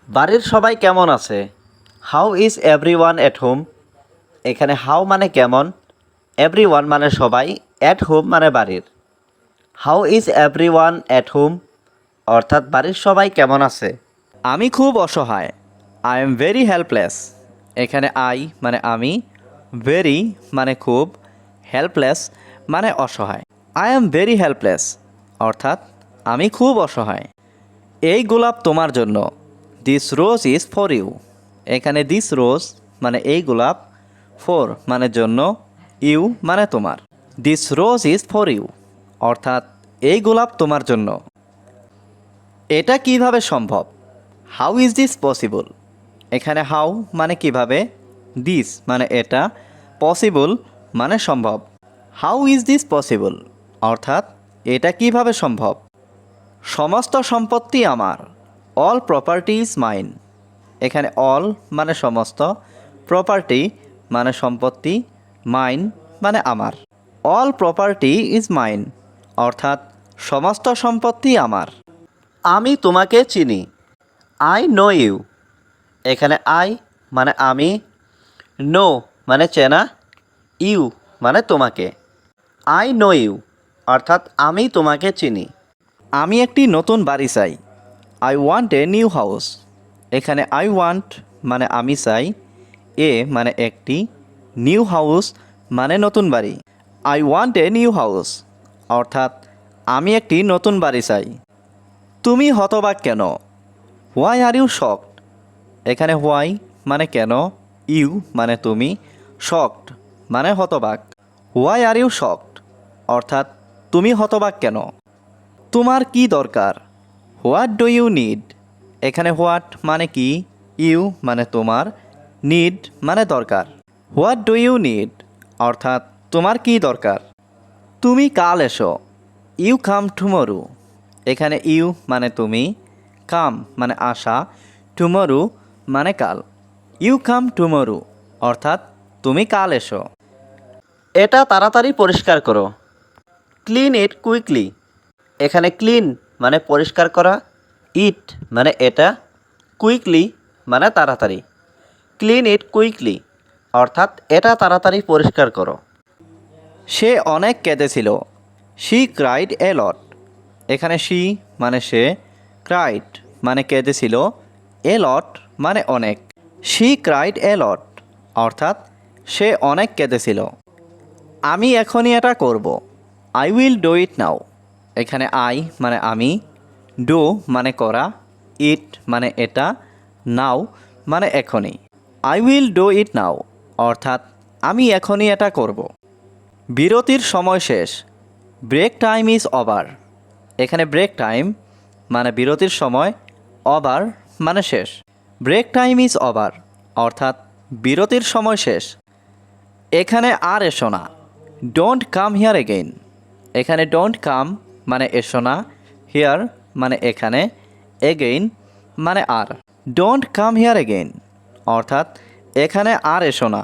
বাড়ির সবাই কেমন আছে? How is everyone at home? এখানে হাউ মানে কেমন, এভরিওয়ান মানে সবাই, এট হোম মানে বাড়ির। How is everyone at home অর্থাৎ বাড়ির সবাই কেমন আছে। আমি খুব অসহায়, আই এম ভেরি হেল্পলেস। এখানে আই মানে আমি, ভেরি মানে খুব, হেল্পলেস মানে অসহায়। আই এম ভেরি হেল্পলেস অর্থাৎ আমি খুব অসহায়। এই গোলাপ তোমার জন্য, this rose is for you. এখানে দিস রোজ মানে এই গোলাপ, ফর মানে জন্য, ইউ মানে তোমার। This rose is for you অর্থাৎ এই গোলাপ তোমার জন্য। এটা কিভাবে সম্ভব? How is this possible? এখানে হাউ মানে কিভাবে, দিস মানে এটা, পসিবল মানে সম্ভব। হাউ ইজ দিস পসিবল অর্থাৎ এটা কিভাবে সম্ভব। সমস্ত সম্পত্তি আমার, অল প্রপার্টি ইজ মাইন। এখানে অল মানে সমস্ত, প্রপার্টি মানে সম্পত্তি, মাইন মানে আমার। অল প্রপার্টি ইজ মাইন অর্থাৎ সমস্ত সম্পত্তি আমার। আমি তোমাকে চিনি, আই নো ইউ। এখানে আই মানে আমি, নো মানে চেনা, ইউ মানে তোমাকে। আই নো ইউ অর্থাৎ আমি তোমাকে চিনি। আমি একটি নতুন বাড়ি চাই, I want a new house. এখানে আই ওয়ান্ট মানে আমি চাই, এ মানে একটি, নিউ হাউস মানে নতুন বাড়ি। I want a new house অর্থাৎ আমি একটি নতুন বাড়ি চাই। তুমি হতবাক কেন? Why are you shocked? এখানে হোয়াই মানে কেন, ইউ মানে তুমি, শকড মানে হতবাক। হোয়াই আর ইউ শকড অর্থাৎ তুমি হতবাক কেন? তোমার কি দরকার? What do you need? এখানে হোয়াট মানে কি, ইউ মানে তোমার, নিড মানে দরকার। হোয়াট ডু ইউ নিড অর্থাৎ তোমার কি দরকার? তুমি কাল এসো, ইউ কাম টুমরো। এখানে ইউ মানে তুমি, কাম মানে আসা, টুমরো মানে কাল। ইউ কাম টুমরো অর্থাৎ তুমি কাল এসো। এটা তাড়াতাড়ি পরিষ্কার করো, ক্লিন ইট কুইকলি। এখানে ক্লিন মানে পরিষ্কার করা, ইট মানে এটা, কুইকলি মানে তাড়াতাড়ি। ক্লিন ইট কুইকলি অর্থাৎ এটা তাড়াতাড়ি পরিষ্কার করো। সে অনেক কেঁদেছিল, শি ক্রাইড এ লট। এখানে শি মানে সে, ক্রাইড মানে কেঁদেছিল, এ লট মানে অনেক। শি ক্রাইড এ লট অর্থাৎ সে অনেক কেঁদেছিল। আমি এখনই এটা করব, আই উইল ডু ইট নাও। এখানে আই মানে আমি, ডু মানে করা, ইট মানে এটা, নাও মানে এখনই। আই উইল ডু ইট নাও অর্থাৎ আমি এখনই এটা করব। বিরতির সময় শেষ, ব্রেক টাইম ইজ ওভার। এখানে ব্রেক টাইম মানে বিরতির সময়, ওভার মানে শেষ। ব্রেক টাইম ইজ ওভার অর্থাৎ বিরতির সময় শেষ। এখানে আর এসো না, ডোন্ট কাম হিয়ার এগেইন। এখানে ডোন্ট কাম মানে এসো না, হিয়ার মানে এখানে, এগেইন মানে আর। ডোন্ট কাম হিয়ার এগেইন অর্থাৎ এখানে আর এসো না।